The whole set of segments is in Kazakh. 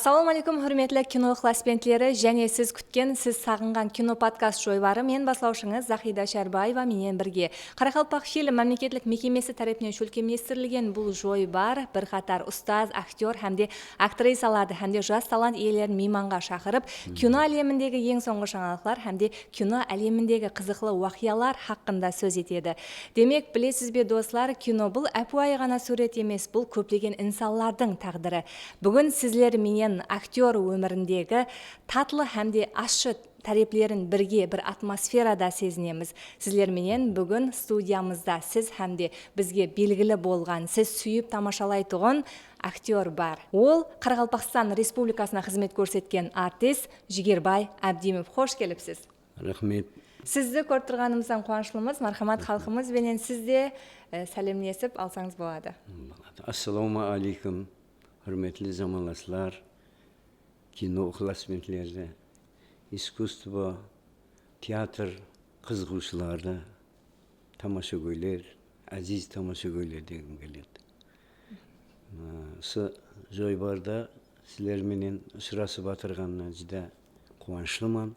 Assalamu алейкум, hürmetli кино ықласпентлері, және сіз күткен, сіз сағынған кино подкаст жойбары. Мен баслаушыңыз Захида Шәрбаева менен бірге. Қарақалпақ фильм мемлекеттік мекемесі тарапынан шөлкемлестірілген бұл жойбар бір қатар ұстаз, актер һәмде актрисаларды һәмде жас талант иелерін мейманға шақырып, кино әлеміндегі ең соңғы жаңалықтар һәмде кино әлеміндегі қызықлы уақиялар хақында сөз етеді. Демек, білесіз бе достар, кино бұл әпуай ғана сурет емес, бұл көптеген инсанлардың тағдыры. Бүгін сізлер менен актер өміріндегі татлы һәмде ащы тәреплерін бірге бір атмосферада сезінеміз. Сізлер менен бүгін студиямызда сіз һәмде бізге белгілі болған, сіз сүйіп тамашалай тұғын актер бар. Ол Қарақалпақстан Республикасына қызмет көрсеткен артист Жігербай Әбдимов. Хош келіпсіз. Рахмет. Сізді көріп тұрғанымыздан қуаныштымыз. Мархамат халқымыз бенен сізде сәлемлесіп алсаңыз болады. Ассаламу алейкум. Hürmetli замандашлар, кино ықласпентлері, искусство, театр қызығушылары, тамашагөйлер, әзиз тамашагөйлер дегім келеді. Осы жойбарда сіздерменен ұшырасып отырғанына жүдә қуанышлымын.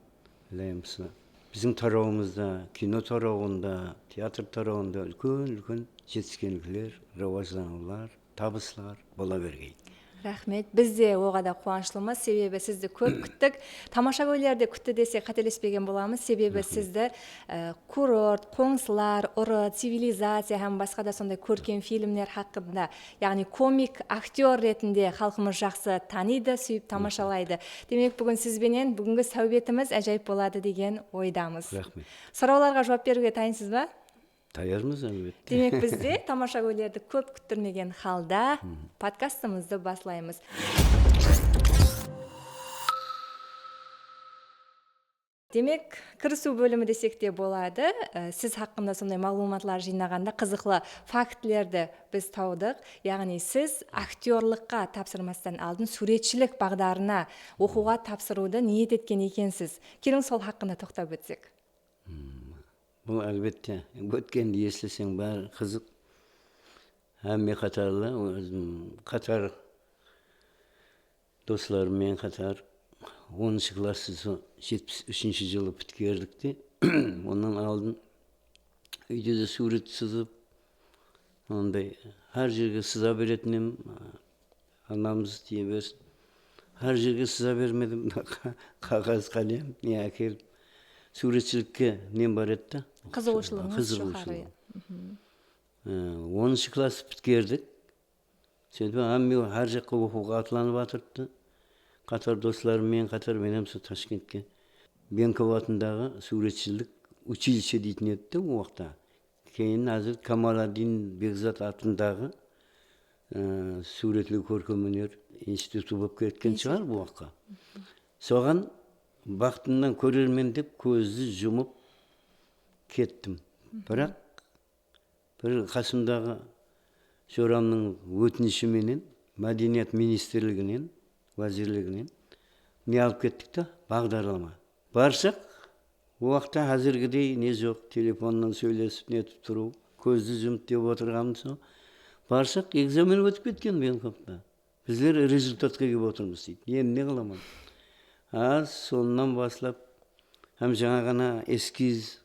Біздің тарауымызда, кино тарауында, театр тарауында үлкен жетіскенліктер, рауажданулар, табыслар бола бергейді. Рахмет. Бізде оғада қуанышлымыз, себебі сізді көп күттік. Тамашагөйлерді күтті десе қателеспеген боламыз, себебі сізді курорт, қоңсылар, ұры, цивилизация һәм басқа да сондай көркем фильмдер хақында, яғни комик актер ретінде халқымыз жақсы таниды, сүйіп тамашалайды. Демек, бүгін сізбенен бүгінгі сәубетіміз әжайып болады деген ойдамыз. Рахмет. Сұрауларға жауап беруге дайынсыз ба? Таярмыз әлбетте. Демек, бізде тамашагөйлерді көп күттірмеген халда подкастымызды баслаймыз. Демек, кірісу бөлімі десек те болады. Сіз хақында сондай мағлуматлар жинағанда қызықлы фактілерді біз таудық. Яғни сіз актерлыққа тапсырмастан алдын суретшілік бағдарына оқуға тапсыруды ниет еткен екенсіз. Келің сол хақында тоқтап өтсек. Бұл әлбетте өткенді естісең бәрі қызық. Әмме қатарлы, қатар достарыммен қатар 10-шы классы 73-ші жылы біткердікте. Онан алдын үйде де сурет сызып, ондай әр жерге сыза беретінім, анамыз тие берсін. Әр жерге сыза бермедім, қағаз қалем, не әкеліп. Суретшілікке нем бар етті? Қызығушылығыңыз жоғары. 10-шы класс біткердік. Сөйтіп, әмме әр жаққа оқуға атланып атырды. Қатар достарыммен қатар менен Ташкентке Бенков атындағы суретшілік училище дейтін етті ол уақытта. Кейін әзір Камаладдин Бекзат атындағы суретлік көркемөнер институты болып кеткен шығар бұл уақытқа. Соған бақытымнан көрермен деп көзді жұмып кеттім. Бірақ бір қасымдағы жорамның өтінішіменен мәдениет министрлігінен, уәзірлігінен не алып кеттік та бағдарлама. Барсақ, уақытта әзіргідей не жоқ, телефоннан сөйлесіп нетіп тұру, көзді жұмып деп отырғанмын соң. Барсақ, экзамен өтіп кеткен Бенковта. Біздер результатқа келіп отырмыз дейді. Енді не қыламын? Сонынан басылап, һәм жаңа ғана эскиз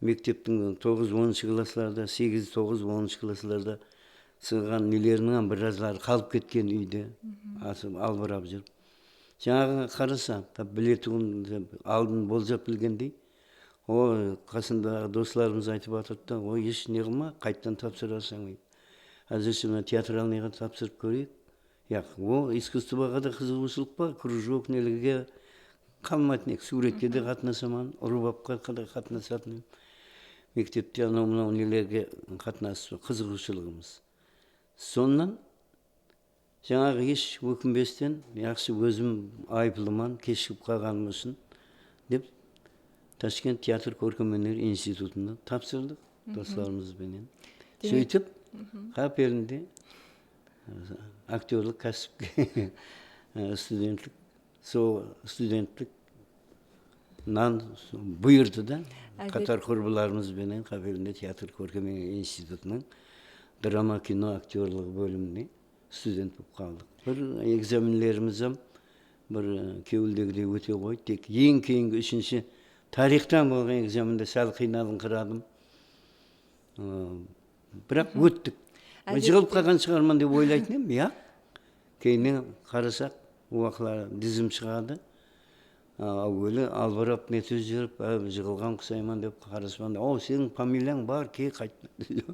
мектептің 9-10 классларда, 8-9-10 классларда сығған нелерінің біразлары қалып кеткен үйде, албырап жүріп. Жаңа қараса, білетуін алдын болжап білгендей, қасындағы достарымыз айтып атырды, еш не қылма, қайттан тапсырасың. Әзірше театралныйға тапсырып көрейік. Искусствоға да қызығушылық бар, кружок неліге қалмайтын, суретке де қатынасаман, ұрыбапқа да қатынасатын. Мектепте анау нелерге қатынасып қызығушылығымыз. Соннан жаңағы еш өкінбестен, яқшы өзім айыплыман, кешігіп қалғаным үшін деп Ташкент театр көркемөнер институтына тапсырдық достарымызбенен. Сөйтіп, қаперінде актерлік кәсіпке студенттік нан бұйырды да, қатар құрбыларымызбенен қабелінде театр көркемөнер институтының драма кино актерлік бөліміне студент болып қалдық. Бір экзаменлеріміз бір кеуілдегідей өте қойды. Тек ең кейінгі үшінші тарихтан болған экзаменде сәл қиналыңқырадым. Бірақ өттік. Жығылып қалған шығарман деп ойлайтын едім, иә. Кейіннен қарасақ, уақылар дізім шығады. Әуелі албырап нетіп жүріп, жығылған құсайман деп қарасам, сенің фамилияң бар, кей қайтты.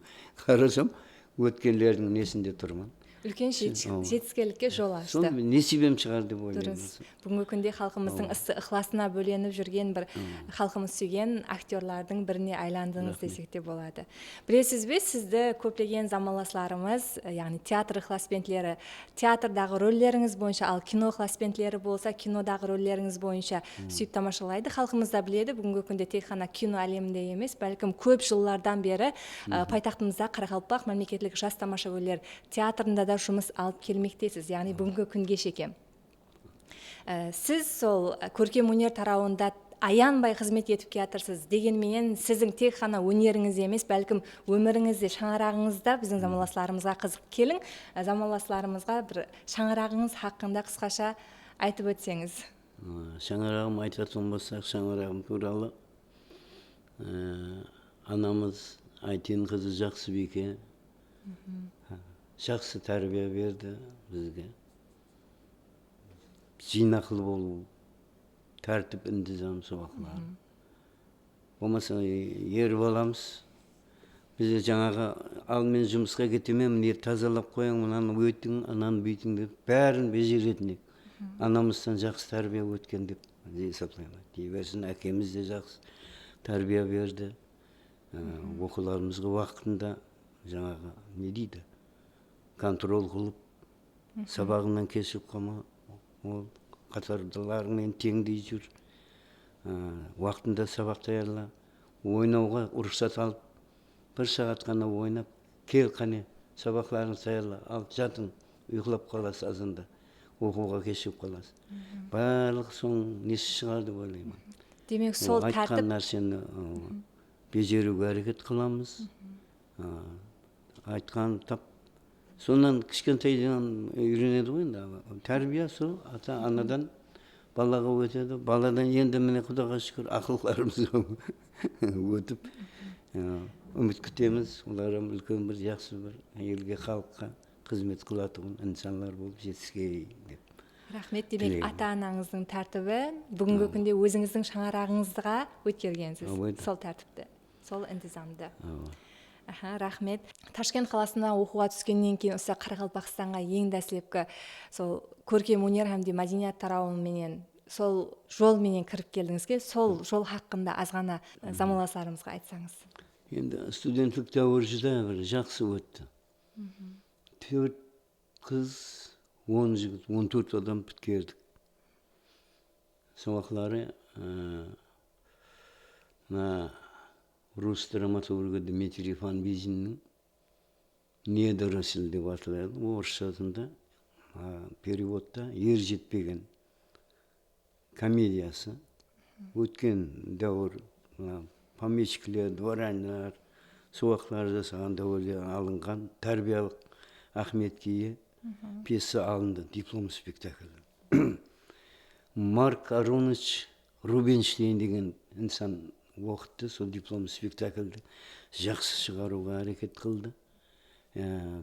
Қарасам, өткендердің несінде тұрмын. Үлкен жетістікке жол ашты. Сол несібем шығар деп ойлаймын. Бүгінгі күнде халқымыздың ықыласына бөленіп жүрген бір халқымыз сүйген актерлардың біріне айландыңыз десек те болады. Білесіз бе, сізді көптеген замандастарымыз, яғни театр ықыласпентлері, театрдағы рөлдеріңіз бойынша, ал кино ықыласпентлері болса, кинодағы рөлдеріңіз бойынша сүйіп тамашалайды. Халқымызда біледі, бүгінгі күнде тек қана кино әлемінде емес, бәлкім көп жылдардан бері пайтақтымызда Қарақалпақ мемлекеттік жас тамашагерлер театрында да жұмыс алып келмектесіз, яғни бүгінгі күнге шеке. Сіз сол көркем өнер тарауында аянбай қызмет етіп келатырсыз. Дегенменен сіздің тек қана өнеріңіз емес, бәлкім өміріңізде, шаңырағыңызда біздің замандастарымызға қызық келің. Замандастарымызға бір шаңырағыңыз хақында қысқаша айтып өтсеңіз. Шаңырағым айтатын болсақ, шаңырағым туралы анамыз Айтен қызы Жақсыбике жақсы тәрбие берді бізге. Жинақылы болу, тәртіп інтизам соғақлар. Болмаса ер баламыз, бізде жаңағы ал мен жұмысқа кетемін, не тазалап қояң, мынаны өйтің, ананы бүйтің деп, бәрін бежеретін ек. Анамыздан жақсы тәрбие өткен деп есептеймін. Дей берсін, әкеміз де жақсы тәрбие берді. Оқуларымызға уақытында жаңағы не дейді? Контрол қылып, сабағынан кешіп қалма, ол қатардылармен теңдей жүр. Уақытында сабақ таярла, ойнауға рұқсат алып, бір сағат қана ойнап, кел қане, сабақларын таярла, ал жатың, ұйқылап қаласы азында, оқуға кешіп қаласы. Барлық соң несі шығар деп ойлаймын. Демек, сол тәртіп айтқан нәрсені бежеруге әрекет қыламыз. Айтқан тап. Сонан кішкентайдан үйренеді ғой енді. Тәрбие сол ата-анадан балаға өтеді. Баладан енді міне Құдаға шүкір ақылдарымыз өтіп үміт күтеміз. Оларым үлкен бір жақсы бір елге, халыққа қызмет қылатын инсанлар болып жетіскей деп. Рахмет. Демек, ата-анаңыздың тәртібі бүгінгі күнде өзіңіздің шаңырағыңызға өткергенсіз. Сол тәртіпті, сол интизамды. Рахмет. Ташкент қаласына оқуға түскеннен кейін осы Қарақалпақстанға ең дәсілепкі сол көркем өнер һәм мәдениет тарауыменен сол жол менен кіріп келдіңізге, сол жол хақында азғана замандастарымызға айтсаңыз. Енді студенттік дәуіржіде бір жақсы өтті. 4 қыз, 10 жігіт, 14 адам біткердік. Соғақлары рус драматургы Дмитрий Фанвизиннің недоросль деп аталады. Орысшасында переводта ер жетпеген комедиясы. Өткен дәуір помещиклер, дворяндар, соғақлар жасаған дәуірде алынған тәрбиялық Ахметкейі пьеса алынды, диплом спектаклі. Марк Аронович Рубинштейн деген инсан оқытты, сол диплом спектакльді жақсы шығаруға әрекет қылды.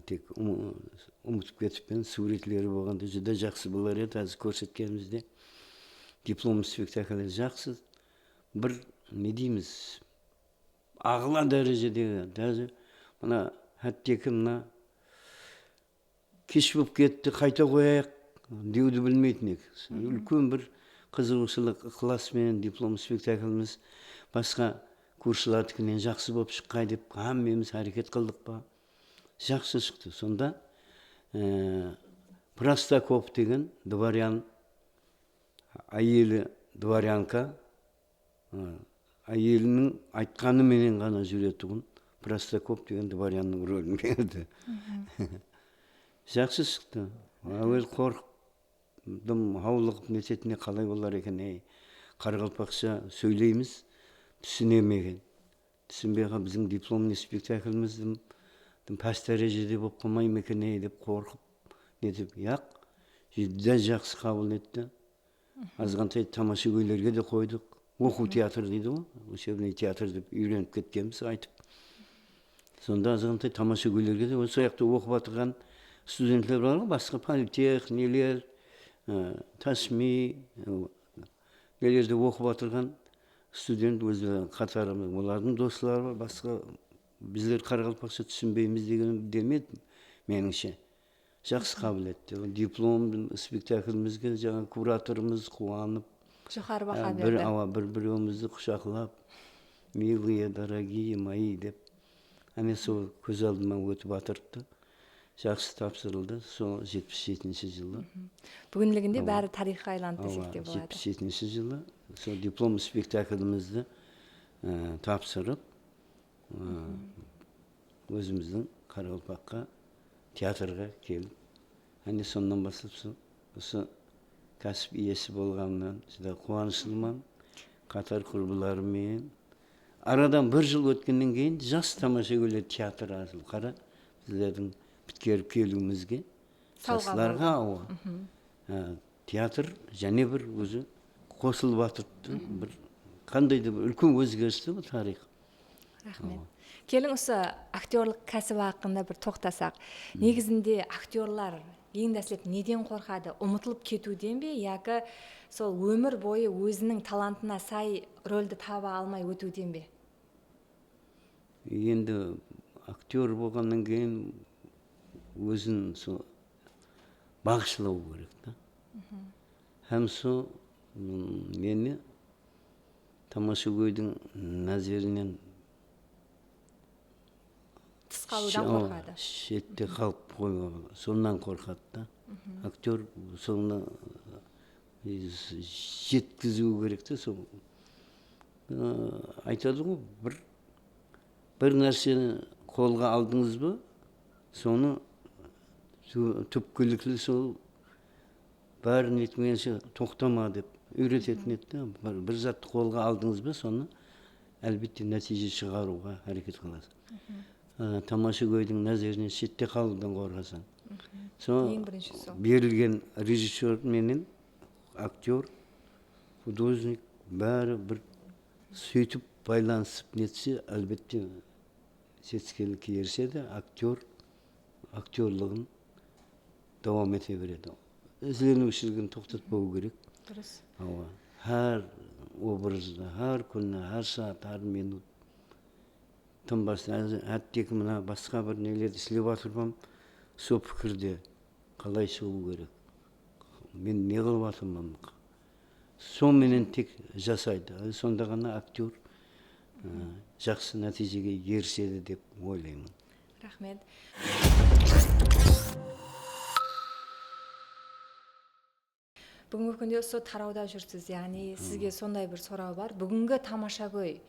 Тек ұмытып кетіппен, суретлері болғанда жүді жақсы болар еді, әзір көрсеткенімізде. Диплом спектаклі жақсы, бір, не дейміз, ағыла дәрежедегі, даже мына әттекі мына кеш болып кетті, қайта қояйық деуді білмейтін ек. Үлкен бір қызығушылық, ықыласымен диплом спектакліміз басқа курсылардыкінен жақсы болып шыққай деп қаммеміз әрекет қылдық па. Жақсы шықты. Сонда Простаков деген дворян, әйелі дворянка, әйелінің айтқаны менен ғана жүретұғын Простаков деген дворянның рөлін берді. Жақсы шықты. Әуел қорқып аулығып нететіне қалай болар екен, Қарақалпақша сөйлейміз, түсінемеген. Түсінбеға біздің дипломный спектакліміздің пәс дәрежеде болып қалмай ма екен деп қорқып нетіп, яқ, жүдде жақсы қабыл етті. Азғантай тамаша көйлерге де қойдық. Оқу театр дейді ғой. Учебный театр деп үйреніп кеткенбіз айтып. Сонда азғантай тамаша көйлерге де осы жақта оқып отырған студенттер бар ғой, басқа политех, нелер, тасми, нелерде оқып отырған студент өзі қатарымыз. Олардың достары бар, басқа біздер қарақалпақша түсінбейміз деген демеді меніңше. Жақсы қабілетті. Диплом спектаклімізге жаңа кураторымыз қуанып, жоғары баға берді. бір-біреуімізді құшақлап, милые, дорогие мои деп. Әне сол көз алдыма өтіп атырды. Жақсы тапсырылды. Сол 77-ші жылы. Бүгінлігінде бәрі тарихқа айланды десек те болады. 77-ші жылы сол диплом спектаклімізді тапсырып, өзіміздің Қарақалпаққа театрға келіп, әне сондан бастап осы кәсіп иесі болғаннан қуаныштымын. Қатар құрбыларымен. Арадан бір жыл өткеннен кейін жас тамаша көйлер театры ашылды. Қара, біздердің біткеріп келуімізге. Жастарға театр және бір өзі қосылып атырды. Бір қандай да бір үлкен өзгерісті бұл тарих. Рахмет. Келің осы актерлік кәсіп хақында бір тоқтасақ. Негізінде актерлар ең дәслеп неден қорқады? Ұмытылып кетуден бе, яки сол өмір бойы өзінің талантына сай рөлді таба алмай өтуден бе? Енді актер болғаннан кейін өзін бағышлау керек та. Һәм сол мені тамаша көйдің назерінен Тыс қалудан қорқады. Шетте қалып қоймауға, сонdan қорқады да. Актер соны жеткізу керек те, сол айтады ғой, бір нәрсені қолға алдыңыз ба, соны түпкілікті сол бәрін етмегенше тоқтама деп үйрететін еді. Бір затты қолға алдыңыз ба, соны әлбетте нәтиже шығаруға әрекет қыласыз. Тамаша көйдің назерінен шетте қалудан қорғасаң. Ең бірінші сол. Берілген режиссер менен актер, художник бәрі бір сөйтіп байланысып нетсе, әлбетте жетістікке ерсе де актерлығын давам ете береді. Ізденушілігін тоқтатпау керек. Дұрыс. Әр образда, әр күні, әр сағат, әр минут тынбас. Әттекі мына басқа бір нелерді істеп жатырмын, сол пікірде қалай шығу керек. Мен не қылып жатырмын? Сонымен тек жасайды. Сонда ғана актер жақсы нәтижеге ерішеді деп ойлаймын. Рахмет. Бүгінгі күнде осы тарауда жүрсіз, яғни сізге сондай бір сұрау бар. Бүгінгі тамаша көй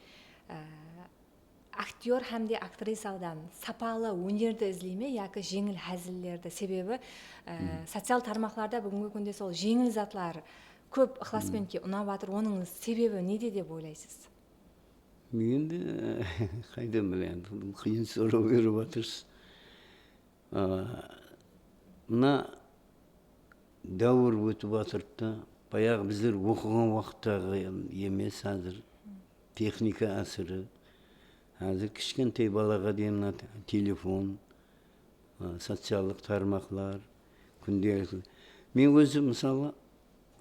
актер һәмде актрисалдан сапалы өнерді іздейме, яки жеңіл әзілдерді? Себебі социал тармақларда бүгінгі күнде сол жеңіл затлар көп ықыласпен ұнап жатыр. Оның себебі неде деп ойлайсыз? Енді қайдан білем, қиын сұрау беріп жатырсыз. Мына дәуір өтіп жатырды. Баяғы біздер оқыған уақыттағы емес, қазір техника әсірі. Қазір кішкентай балаға дейін телефон, социалдық тармақлар, күнделікті. Мен өзі мысалы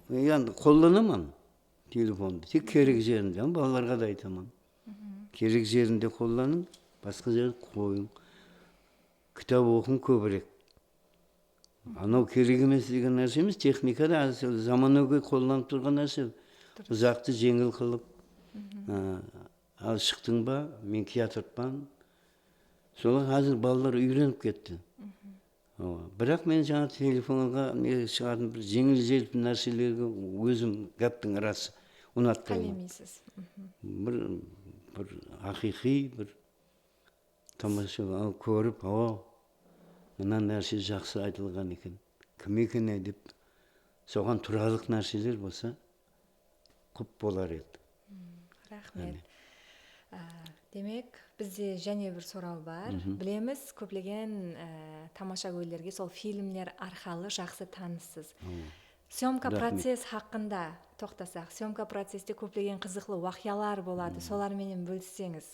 қолданамын телефонды, тек керек жерінде, балаларға да айтамын. Керек жерінде қолданын, басқа жерде қойын. Кітап оқын көбірек. Анау керек емес деген нәрсе емес, техникада заманауи қолданып тұрған нәрсе. Ұзақты жеңіл қылып, ал шықтың ба, мен театрпан. Солай қазір балалар үйреніп кетті. Бірақ мен жаңа телефонға шығатын бір жеңіл-желпі нәрселерге өзім гәптің расы ұнатпаймын. Қалемейсіз. Бір ақиқи, бір тамаша көріп, мына нәрсе жақсы айтылған екен. Кім екен деп, соған тұрарлық нәрселер болса, көп болар еді. Рахмет. Демек, бізде және бір сұрау бар. Білеміз, көплеген тамаша көйлерге сол фильмлер арқалы жақсы таныссыз. Съемка Рахмет. процесс хақында тоқтасақ, съемка процесте көптеген қызықлы вақиялар болады, соларменен бөліссеңіз.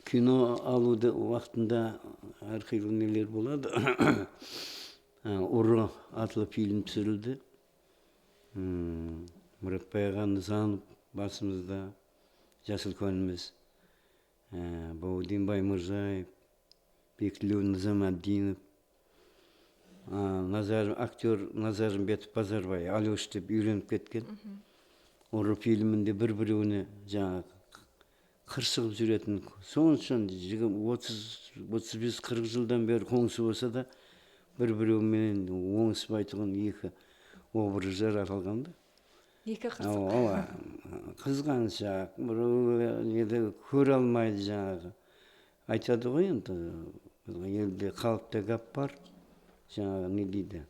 Кино алуды уақытында әрқилы нелер болады. Ұры атлы фильм түсірілді. Мұратбай аға Нызанов басымызда, жасыл көңіліміз. Баудин Баймырзаев, Бектілеу Низамаддинов, актер Назарымбетов Базарбай, Алеш деп үйреніп кеткен. Ұры фильмінде бір-біреуіне жаңағы қырсығып жүретін. Сонша 35-40 жылдан бері қоңсы болса да, бір-біреумен оңыспайтын екі образ жаратылған да. Екі қырсық. Қызғаншақ, біреу көре алмайды жаңағы. Айтады ғой енді, елде қалыпта гәп бар. Жаңағы не дейді?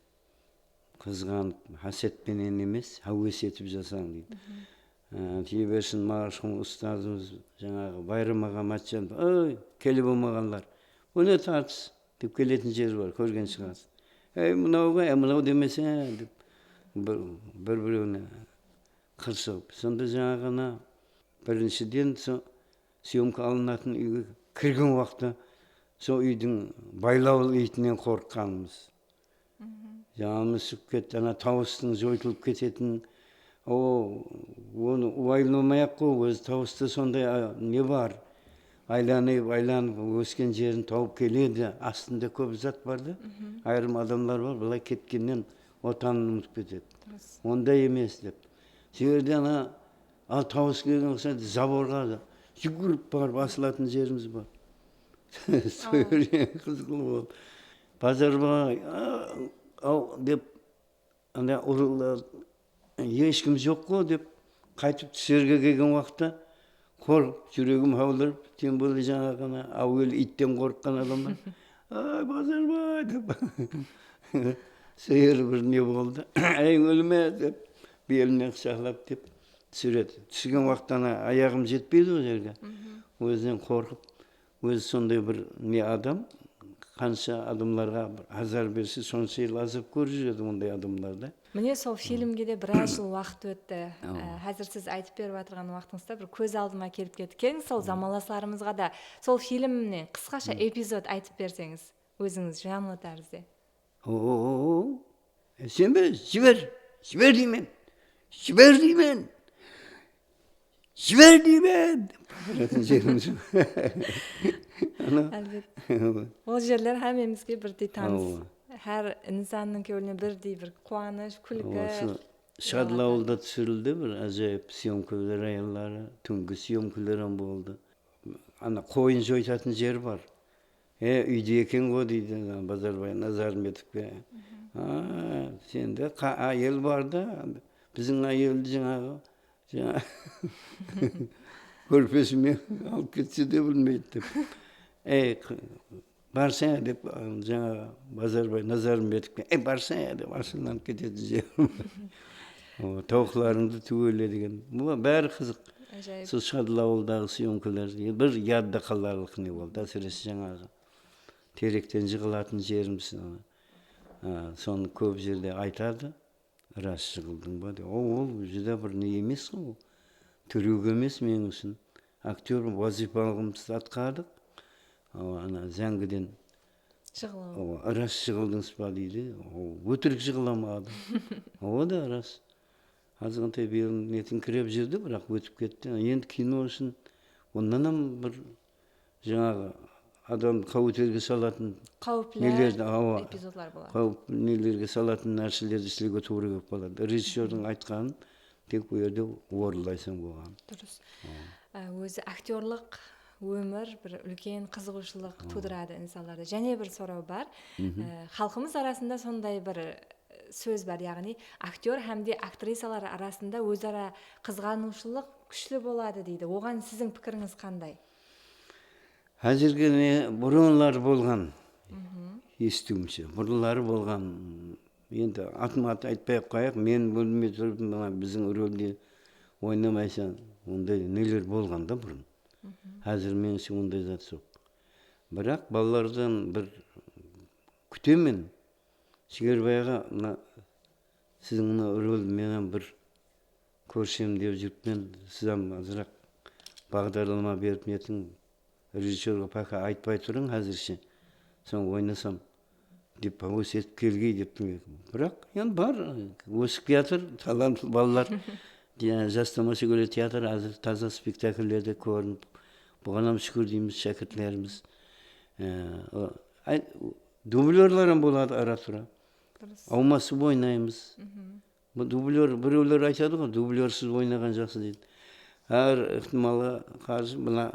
Қызғанып, хасетпенен емес, әуес етіп жасаң дейді. Тиеберсін марқұм ұстазымыз жаңағы Байрам аға Матжанов, ой, келе болмағандар. Бұл не тартыс деп келетін жер бар, көрген шығарсыз. Мынау демесе деп бір-біреуіне қырсығып. Сонда жаңағына біріншіден съемка алынатын үйге кірген уақытта сол үйдің байлаулы итінен қорыққанымыз. Жаңамыз сүп кетті, тауыстың жойылып кететін, оны уайымдамай-ақ қой, өзі тауыста сондай не бар. Айланып өскен жерін тауып келеді, астында көп зат бар да. Айырым адамдар бар, былай кеткеннен отанын ұмытып кетеді. Ондай емес деп. Жерде тауыс келген ұқсайды, заборға жүгіріп барып асылатын жеріміз бар. Қызғылы болды. Базарбай, деп, ұрылар, ешкім жоқ қой деп, қайтып түсерге келген уақытта, қорып, жүрегім аулырып, тем более жаңағына әуел иттен қорыққан адамдар. Базарбай деп, сүйер бір не болды. Өлме деп, беліне қышақлап деп түсіреді. Түсірген уақыттан аяғым жетпейді ол жерге. Өзінен қорқып, өзі сондай бір не адам, қанша адамларға азар берсе, сонша ел азап көріп жүреді ондай адамдарда. Міне сол фильмге де біраз жыл уақыт өтті. Қазір сіз айтып беріп отырған уақытыңызда бір көз алдыма келіп кеткен. Сол замаластарымызға да сол фильмнен қысқаша эпизод айтып берсеңіз, өзіңіз жанлы тәрізде. Сен бе, жібер деймен. Ол жерлер әмемізге бірдей таныс. Әр инсанның көңіліне бірдей бір қуаныш, күлкі. Шадлауылда түсірілді бір әжайып съемкалар аяллары, түнгі съемкалар болды. Қойын жойтатын жер бар. Үйде екен ғой дейді Базарбай Назарымбетовке. Сенде айел бар да, біздің айелді жаңағы көрпесімен алып кетсе де білмейді деп. Барсаң деп жаңағы Базарбай Назарымбетовке, барсаң деп ашыланып кетеді жер. Тауқыларыңды түгеле деген. Бұл бәрі қызық. Сол Шадлауылдағы съемкалар бір ядда қаларлық не болды. Әсіресе жаңағы теректен жығылатын жеріміз. Соны көп жерде айтады. Рас жығылдың ба деп. Ол жүзде бір не емес қой. Түрек емес мен үшін. Актер вазифалығымызды атқардық. Зәңгіден рас жығылдыңыз ба дейді. Өтірік жығыламады. О да рас. Азғантай берін нетін кіреп жүрді, бірақ өтіп кетті. Енді кино үшін ондан бір жаңағы адам қауітерге салатын қауіплі эпизодлар болады. Қауіп нелерге салатын нәрселерді істеуге тура келіп қалады. Режиссердің айтқанын тек бұл жерде орындайсың болған. Дұрыс. Өзі актерлық өмір бір үлкен қызығушылық тудырады инсанларда. Және бір сұрау бар. Халқымыз арасында сондай бір сөз бар, яғни актер һәмде актрисалар арасында өзара қызғанушылық күшлі болады дейді. Оған сіздің пікіріңіз қандай? Әзірге бұрынлар болған, естуімше, бұрынлары болған. Енді атын-аты айтпай-ақ қояйық, мен бөлмей тұрып, біздің рөлде ойнамайсаң, ондай нелер болған да бұрын. Әзір меніңше ондай зат жоқ. Бірақ балалардан бір күтемен, Шегербайға Sizin rol menen bir көрсем деп жүріпмен, сіз азырақ бағдарлама беріп нетін режиссерға пока айтпай тұрың әзірше. Соң ойнасам деп өс етіп келгей деп бірақ енді бар, өсіп жатыр, талантты балалар. Жастамашы көлі театр азыр таза спектакльлерде көрініп, бұғанам шүкір дейміз шәкіртлеріміз. Дублерларым болады ара-тұра. Аумасып ойнаймыз. Дублер, біреулер айтады ғой, дублерсіз ойнаған жақсы дейді. Әр ықтималы қарсы бұна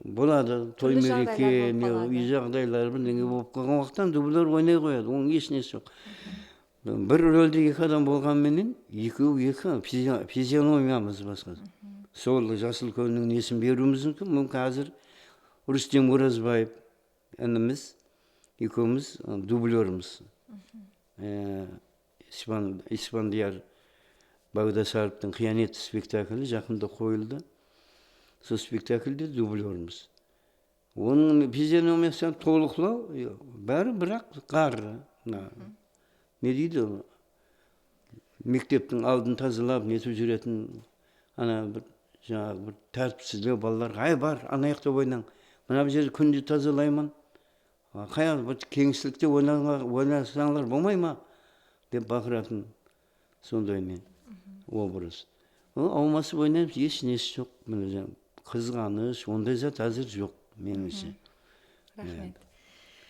болады, той мереке, үй жағдайлар бірдеңе болып қалған уақыттан дублер ойнай қояды, оның ешнесі жоқ. Бір рөлде екі адам болғанменен, екі физиономиямыз басқа. Сол Жасыл Көлдің несін беруіміз мүмкін қазір Рүстем Оразбаев ініміз, екеуміз дублеріміз. Испандияр Багдасаровтың қиянет спектаклі жақында қойылды. Сол спектакльде дублеріміз. Оның физиономиясын толықлау, бәрі бірақ қары. Не дейді ол? Мектептің алдын тазалап, нетіп жүретін, бір тәртіпсіздеу балалар, ай бар, ана жақта ойнаң. Мына бір жерде күнде тазалаймын. Қаян бір кеңістікте ойнасаңлар болмай ма? Деп бақыратын сондай не образ. Аумасып ойнаймыз, еш несі жоқ. Қызғаныш, ондай зат әзір жоқ меніңше. Рахмет.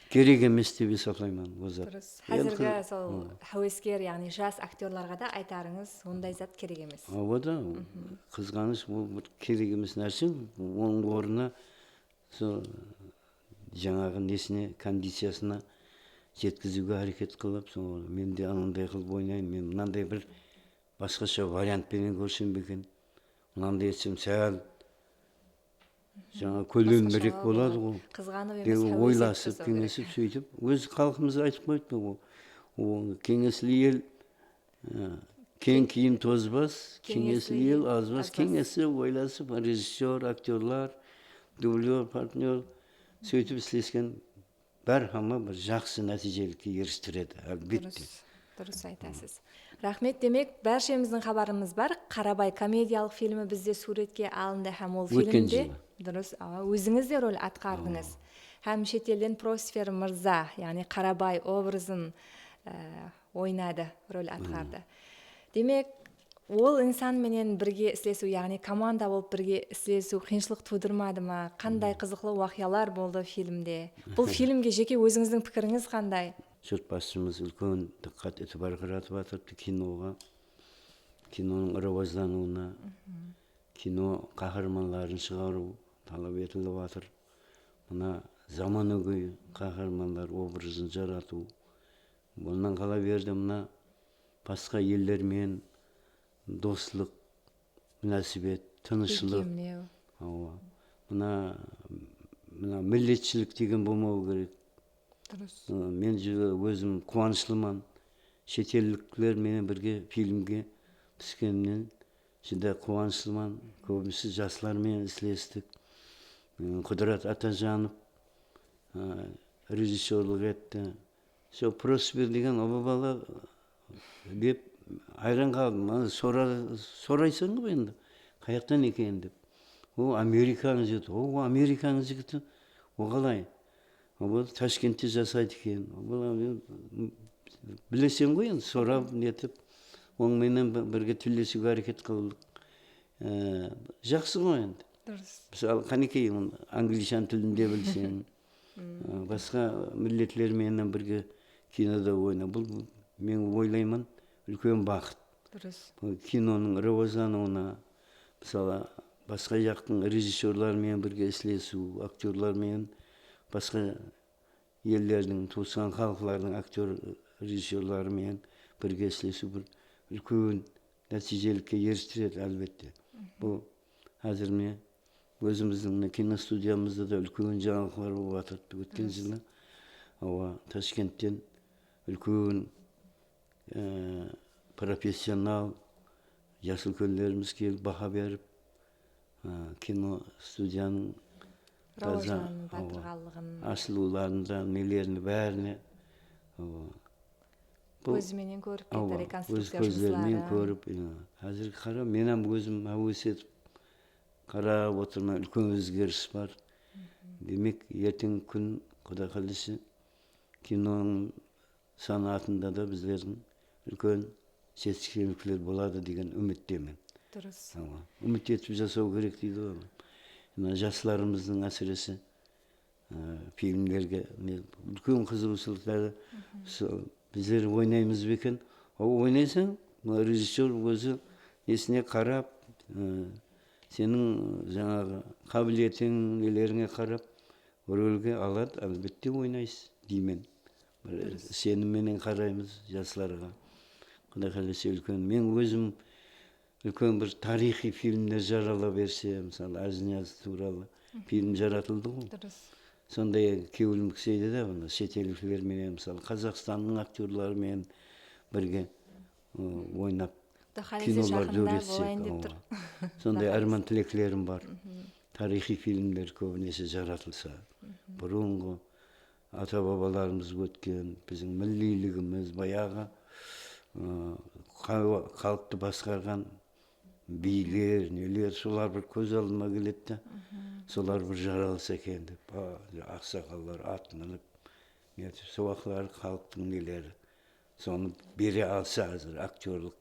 Керек емес деп есептаймын ол зат. Қазіргі сол хәуескер, яғни жас актерларға да айтарыңыз, ондай зат керек емес. Да, қызғаныш ол керек емес нәрсе. Оның орнына сол жаңағы несіне, кондициясына жеткізуге әрекет қылып, мен де анандай қылып ойнаймын, мен мынандай бір басқаша вариантпенен көрсем бекен, мынандай етсем сәл жаңа көлемдірек болады ғой. Қызғанып емес, ойласып, кеңесіп, сөйтіп, өз халқымыз айтып қойды ғой, кеңеслі ел кең киім тозбас, кеңеслі ел азбас, кеңесіп, ойласып, режиссер, актерлар, дублер, партнер, сөйтіп істескен бәр хама бір жақсы нәтижелікке ерістіреді, әлбетте. Дұрыс айтасыз. Рахмет. Демек, бәршеміздің хабарымыз бар. Қарабай комедиялық фильмі бізде суретке алынды һәм ол фильмде дұрыс, өзіңіз де рөл атқардыңыз. Һәм шетелден Просфер Мырза, яғни Қарабай образын ойнады, рөл атқарды. Демек, ол инсан менен бірге істесу, яғни команда болып бірге істесу қиыншылық тудырмады ма? Қандай қызықты уақиялар болды фильмде? Бұл фильмге жеке өзіңіздің пікіріңіз қандай? Жұрт басшымыз үлкен диққат етіп қаратып жатырды киноға, киноның рауаздануына, кино қаһармандарын шығару талап етіліп жатыр. Мына заманауи қаһармандар образын жарату. Бұнан қала берді мына басқа елдермен достық, мünәсібет, тыныштық. Мына миллетшілік деген болмау керек. Мен өзім қуанышлымын. Шетелдіктер менен бірге фильмге түскеннен жүдә қуанышлымын. Көбісі жастармен істестік. Құдырат Атажанов режиссерлік етті. Сол Просвер деген оба бала деп айран қалдым. Сорайсың ғой енді, қаяқтан екен деп. О, Американың жігіті. О, Американың жігіті. О, қалай? Ол Ташкентте жасайды екен. Білесем ғой енді, сорап нетіп, онменен бірге тілдесуге әрекет қылдық. Жақсы ғой енді. Мысалы, қанекей англишан тілінде білсең, басқа миллетлерменен бірге кинода ойна. Бұл мен ойлаймын, үлкен бақыт. Киноның рауаздануына, мысалы, басқа жақтың режиссерлармен бірге істесу, актерлармен, басқа елдердің, туысқан халықлардың актер режиссерларымен бірге істесу бір үлкен нәтижелікке ерістіреді әлбетте. Бұл әзір міне өзіміздің киностудиямызда да үлкен жаңалықтар болып жатыр өткен жылы. Ташкенттен үлкен профессионал Жасыл Көлдеріміз келіп баға беріп, кино студияның ашылуларында, нелеріне бәріне. көзіменен көріп кетті өз реконструкция көздерімен жұмыстары. көріп, қазір қара, мен өзім әуес етіп қарап отырмын, үлкен өзгеріс бар. Демек, ертең күн, Құда қаласа, киноның санатында да біздердің үлкен жетістіктер болады деген үміттемін. Дұрыс. Үміт етіп жасау керек дейді ғой. Мына жастарымыздың әсіресе фильмдерге үлкен қызығушылықтары. Біздер ойнаймыз бе екен? Ойнайсың, режиссер өзі несіне қарап, сенің жаңағы қабілетің, нелеріңе қарап, рөлге алады, әлбетте ойнайсыз деймін. Сенімменен қараймыз жастарға. Құдай қаласа үлкен. Мен өзім үлкен бір тарихи фильмдер жарала берсе, мысалы Әзнияз туралы фильм жаратылды ғой. Дұрыс. Сондай кеуілім кісейді де, шетелдіктермен, мысалы Қазақстанның актерларымен бірге ойнап кинолар көрсетсек. Сондай арман тілеклерім бар. Тарихи фильмдер көбінесе жаратылса. Бұрынғы ата-бабаларымыз өткен, біздің миллилігіміз, баяғы халықты басқарған билер, нелер, солар бір көз алдыма келеді. Солар бір жаралса екен деп, ақсақалдар ат мініп, сол ақылар халықтың нелері. Соны бере алса әзір актерлық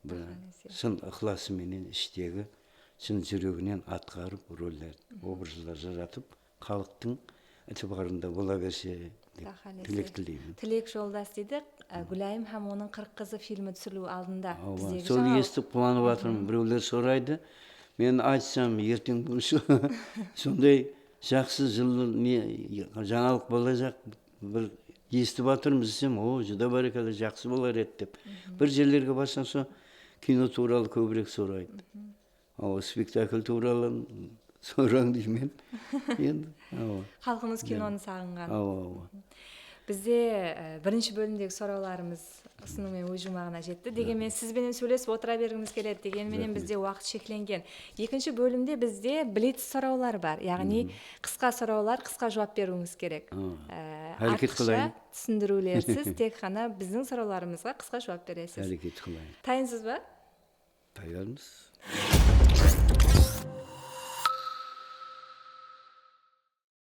бір шын ықыласыменен іштегі, шын жүрегінен атқарып, рөлдер, образдар жаратып, халықтың ітібарында бола берсе деп тілек тілеймін. Тілек жолдас дейді, Гүлайым һәм оның 40 қызы фильмі түсірілу алдында. Сол естіп қуанып жатырмын. Біреулер сұрайды. Мен айтсам, ертең сондай жақсы жаңалық болacak бір естіп жатырмыз десем, жүдә барекелі жақсы болар еді деп. Бір жерлерге барсам, кино туралы көбірек сұрайды. Спектакль туралы сұран деймін. Халқымыз киноны сағынған. Бізде бірінші бөлімдегі сұрауларымыз ұсынумен өз жұмағына жетті. Дегенмен сізбенен сөйлесіп отыра бергіміз келеді. Дегенменен бізде уақыт шекленген. Екінші бөлімде бізде блиц сұраулар бар. Яғни қысқа сұраулар, қысқа жауап беруіңіз керек. Артықша түсіндірулерсіз, тек қана біздің сұрауларымызға қысқа жауап бересіз. Әрекет қылайын. Дайынсыз ба? Dayanız.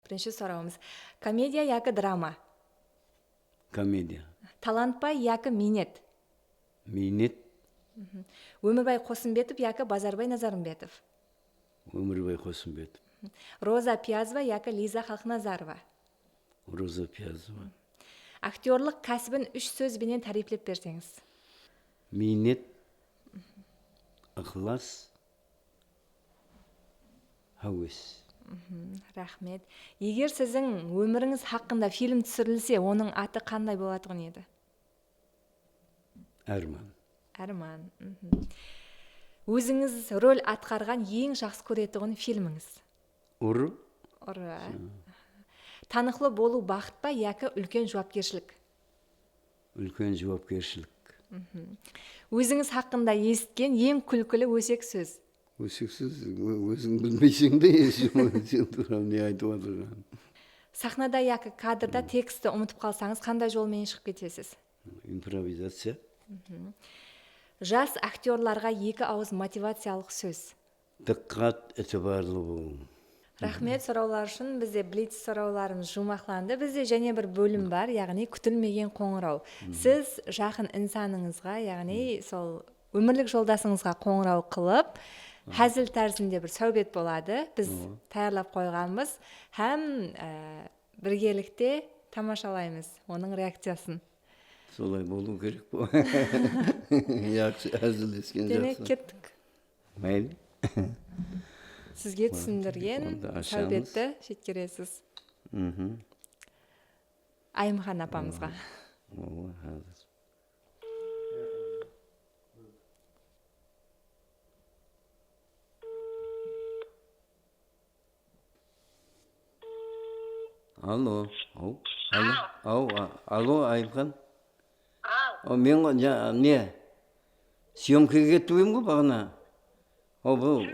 Бірінші сұрауымыз. Комедия яки драма? Комедия. Талантбай яки Минет? Минет. Өмірбай Қосымбетов яки Базарбай Назарымбетов? Өмірбай Қосымбетов. Роза Пиязова яки Лиза Халқназарова? Роза Пиязова. Актерлық кәсібін 3 сөзбенен тарифлеп берсеңіз? Минет, ықылас, әуес. Рахмет. Егер сіздің өміріңіз хақында фильм түсірілсе, оның аты қандай болатығын еді? Арман. Арман. Өзіңіз рөл атқарған ең жақсы көретұғын фильміңіз? Ұры. Ұры. Танықлы болу бақыт па, яки үлкен жауапкершілік? Үлкен жауапкершілік. Өзіңіз хақында есткен ең күлкілі өсек сөз? Өсек сөз, өзің білмейсің де, сен туралы не айтып отырған. Сахнада яки кадрда тексті ұмытып қалсаңыз, қандай жолмен шығып кетесіз? Импровизация. Жас актерларға 2 ауыз мотивациялық сөз? Диққат, этибарлы болу. Рахмет, сұраулар үшін бізде блиц сұрауларымыз жұмақланды. Бізде және бір бөлім бар, яғни күтілмеген қоңырау. Сіз жақын инсаныңызға, яғни сол өмірлік жолдасыңызға қоңырау қылып, хәзіл тәрізінде бір сәубет болады. Біз таярлап қойғанбыз, һәм біргелікте тамашалаймыз оның реакциясын. Солай болу керек бұл. Яқшы әзілдескен жақсы. Демек кеттік. Мәйлі. Сізге түсіндірген сәубетті шеткересіз. Айымхан апамызға. Алло. Алло, Айымхан. Мен не? Съемкаға кетіп ем ғой бағана. Бұл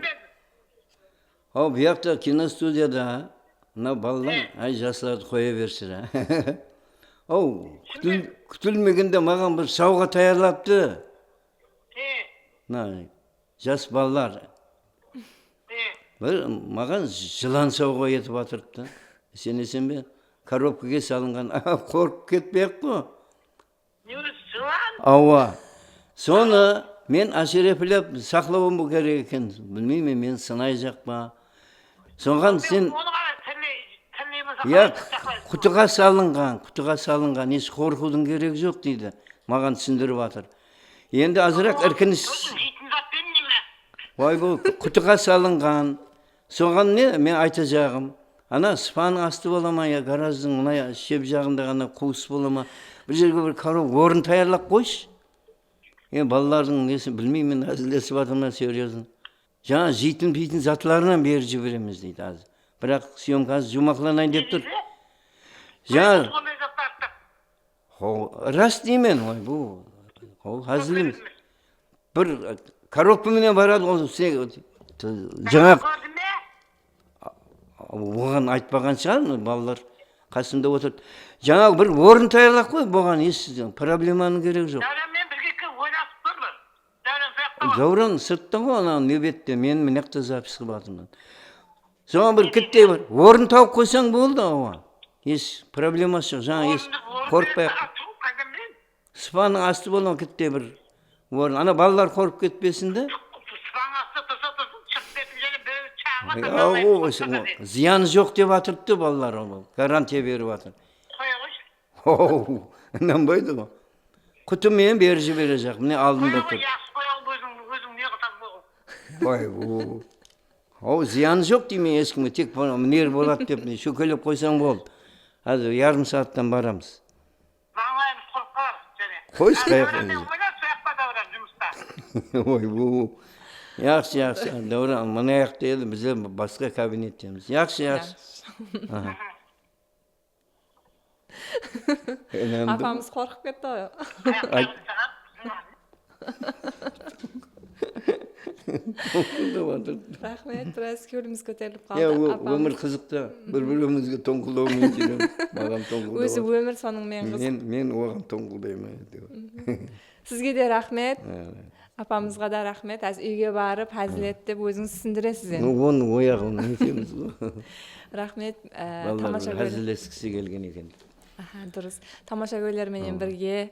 бұяқта киностудияда, мына балалар жастарды қоя берсін. Күтілмегенде маған бір сауға таярлапты. Жас балалар. Бір маған жылан сауға етіп атырыпты. Сенесен бе? Коробкаға салынған. Қорқып кетпек қой. Жылан? Ауа. Соны мен әшерепілеп сақлауым бұл керек екен. Білмеймін, мен сынай жақпа. Соған сен... Құтыға салынған, еш қорқудың керек жоқ дейді. Маған түсіндіріп атыр. Енді азырақ іркініш... Бұл құтыға салынған. Соған не? Мен айта жағым. Ана спаның асты бола ма, я гараждың мұнай шеп жағында ғана қуыс бола ма. Бір жерге бір короб орын таярлап қойшы. Балалардың несін білмеймін, әзілдесіп атырман серьезно. Жаңа жейтін затларынан бері жібереміз дейді азы. Бірақ съемкасы жұмақланайын деп тұр. Жаңа... Рас деймен, бұл әзіл емес. Бір коробкаменен барады, жаңа... Оған айтпаған шығар, балалар қасымда отырды. Жаңа бір орын таярлақ қой, бұған ешсіз, проблеманың керек жоқ. Дәуренмен бірге ойнасып тұрмын. Дәурен сұрақта бар. Дәурен сыртта ғой, ана нөбетте, мен мінекті запис қылатымдан. Соған бір кіттей бір, орын тауып қойсаң болды, оған. Еш проблемасы жоқ, жаңа еш қорықпай. Спаның асты болған кіттей бір орын. Ана балалар қорып кетпесін де. Зияны жоқ деп атырыпты балалар, гарантия беріп атыр. Нанбайды ғой. Құтымен бері жібере жақ, міне алдында тұр. Зияны жоқ дейме ешкімге, тек мінер болады деп, шөкелеп қойсаң болды. Әзір ярым сағаттан барамыз. Маңлайымыз қорқар, және. Қойс қаяқ. Yaxşı. Doğru. Bana ayak değil, bize başka kabinetimiz. Yaxşı. Апамыз қорқып кетті ғой. Рахмет, біраз көңіліміз көтеріліп қалды. Өмір қызықта, бір-бірімізге тоңқылдаумен жүрем. Маған тоңқылдау. Өзі өмір соның мен қызық. Мен оған тоңқылдаймын. Сізге де рахмет. Апамызға да рахмет. Үйге барып, әзілеттіп, өзіңіз түсіндіресіз енді. Оның ояғын нетеміз ғой. Рахмет. Балалар әзілескісі келген екен. Дұрыс. Тамаша көйлерменен бірге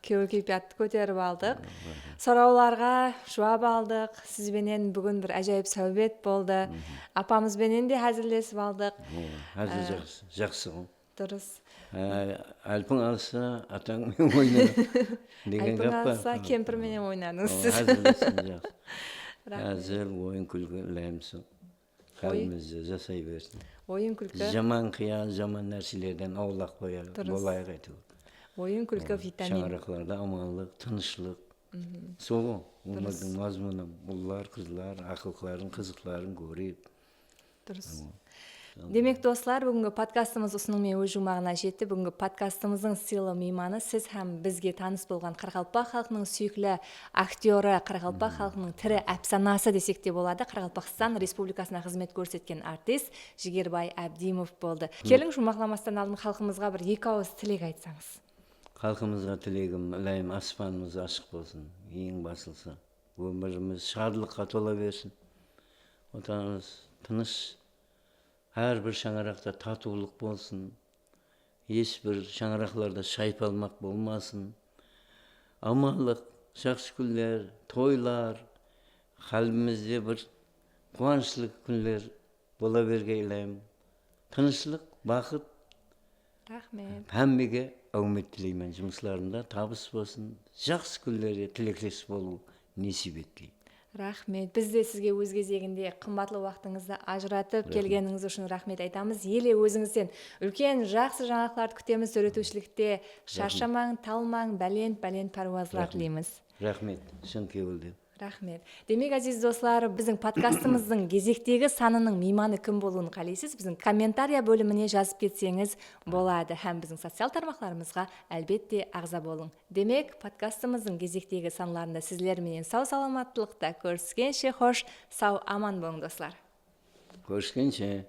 кеуі кейпиятты көтеріп алдық. Сұрауларға жауап алдық. Сізбенен бүгін бір әжайып сәубет болды. Апамызбенен де әзілдесіп алдық. Әзіл жақсы ғой. Дұрыс. Әлпің алса, атаңмен ойнады. Әлпің алса, кемпірменен ойнадыңыз сіз. Әзілдесін жақсы. Әзіл, ойын күлгі ләмсі. Қалымызды жасай берсін. Ойын күлкі. Жаман қиян, жаман нәрселерден аулақ болайық әйтеу. Ойын күлкі витамин. Шаңырақларда аманлық, тынышлық. Сол өмірдің мазмұны, ұллар, қызлар, ақылқыларын, қызықларын көріп. Дұрыс. Демек достар, бүгінгі подкастымыз осыныңмен өз жұмағына жетті. Бүгінгі подкастымыздың сыйлы мейманы сіз һәм бізге таныс болған Қарақалпақ халқының сүйікті актері, Қарақалпақ халқының тірі әпсанасы десек те болады. Қарақалпақстан Республикасына қызмет көрсеткен артист Жігербай Әбдимов болды. Келің жұмақламастан алдын халқымызға бір екі ауыз тілек айтсаңыз. Халқымызға тілегім, ләйім аспанымыз ашық болсын, ең басылса. Өміріміз шарлыққа тола берсін. Отанымыз тыныш. Әрбір шаңырақта татулық болсын, ешбір шаңырақларда шайпалмақ болмасын. Аманлық, жақсы күндер, тойлар, қалбімізде бір қуанышлық күндер бола бергейлеймін. Тынышлық, бақыт, рахмет. Әммеге әумет тілеймін. Жұмысларында табыс болсын, жақсы күндерде тілектес болу несіп еткей. Рахмет. Біз де сізге өз кезегінде қымбатлы уақытыңызды ажыратып келгеніңіз үшін рахмет айтамыз. Еле өзіңізден үлкен жақсы жаңалықтарды күтеміз. Сөйлетушілікте шаршамаң, талмаң, бәлент паруазлар тілейміз. Рахмет. Шын кеуілді. Рахмет. Демек, әзиз достар, біздің подкастымыздың кезектегі санының мейманы кім болуын қалайсыз? Біздің комментария бөліміне жазып кетсеңіз болады. Һәм біздің социал тармақтарымызға әлбетте ағза болың. Демек, подкастымыздың кезектегі саналарында сіздерменен сау саламаттылықта көріскенше хош, сау аман болың достар. Көріскенше.